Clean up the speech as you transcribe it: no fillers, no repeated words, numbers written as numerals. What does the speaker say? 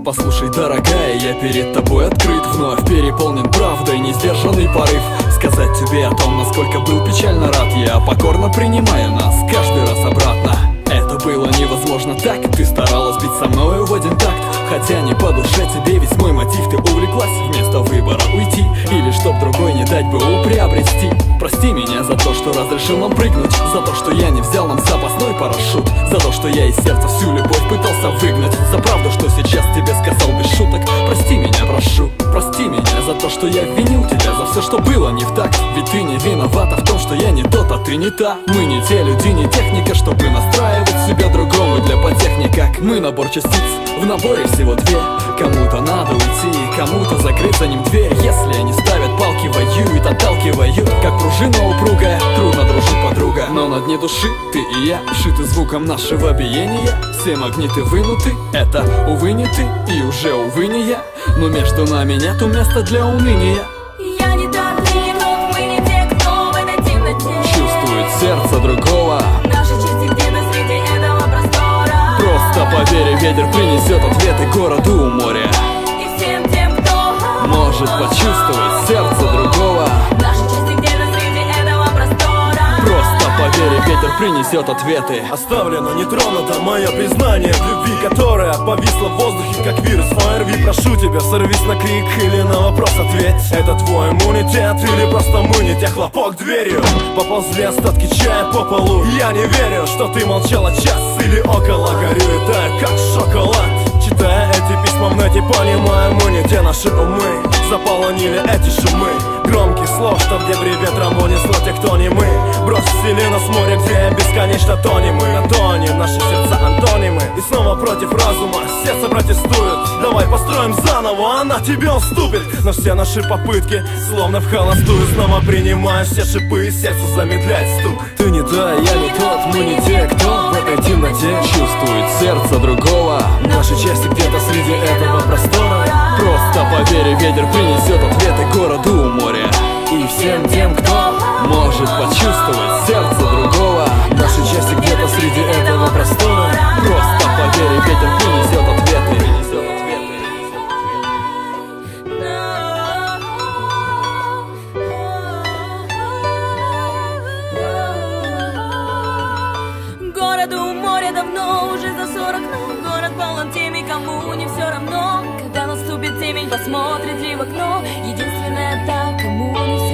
послушай, дорогая, я перед тобой открыт, вновь переполнен правдой, несдержанный порыв сказать тебе о том, насколько был печально рад. Я покорно принимаю нас каждый раз обратно. Это было невозможно так, ты старалась быть со мною в один такт, хотя не по душе тебе весь мой мотив. Ты увлеклась вместо выбора уйти, или чтоб другой не дать БУ приобрести. Прости меня за то, что разрешил нам прыгнуть, за то, что я не взял нам запасной парашют, за то, что я из сердца всю любовь пытался выгнать, за правду, что сейчас тебе сказал без шуток. Прости меня, прошу, прости меня за то, что я винил тебя за все, что было не в так. Ведь ты не виновата в том, что я не тот, а ты не та. Мы не те люди, не техника, чтобы настраивать себя другому для потехни. Как мы набор частиц, в наборе всего две. Кому-то надо уйти, кому-то закрыть за ним дверь. Если они ставят палки, воюют, отталкивают, как пружина упругая, трудно дружить, подруга. Но на дне души ты и я, шиты звуком нашего биения. Все магниты вынуты, это, увы, не ты и уже, увы, не я. Но между нами нету места для уныния. Я не тот, ты не тот, мы не те, кто в этой темноте Чувствует сердце другого. Наши части где-то среди этого простора. Просто поверь, ветер принесет ответы городу у моря. И всем тем, кто может почувствовать сердце другого. Наши части где-то среди этого простора. Просто поверь, ветер принесет ответы. Оставлено нетронуто мое признание в любви, которая повисла в воздухе, как вирус ОРВИ. Прошу тебя, сорвись на крик или на вопрос ответь. Это твой иммунитет или просто мы не те? Хлопок дверью, поползли остатки чая по полу. Я не верю, что ты молчала час или около. Горю и таю, как шоколад. Читая эти письма в нете, понимаю, мы не те. Наши умы заполонили эти шумы громких слов, что в дебри ветром унесло тех, кто не мы. Бросили нас в море, где бесконечно тонем мы. На тоне наши сердца антонимы. И снова против разума сердце протестует. Давай построим заново, она тебе уступит. Но все наши попытки словно в холостую. Снова принимаю все шипы, и сердце замедляет стук. Ты не та, я не тот, мы не те, кто в этой темноте Чувствует сердце другого. Наши части где-то среди этого простора. Просто поверь, ветер принесет ответы городу у моря. И всем тем, кто может почувствовать сердце другого. Наши части где-то среди этого простора. Просто поверь, ветер принесет ответы. Городу у моря давно, уже за 40, но город полон теми, кому не все равно. Когда наступит темень, посмотрит ли в окно. Единственная та, кому не все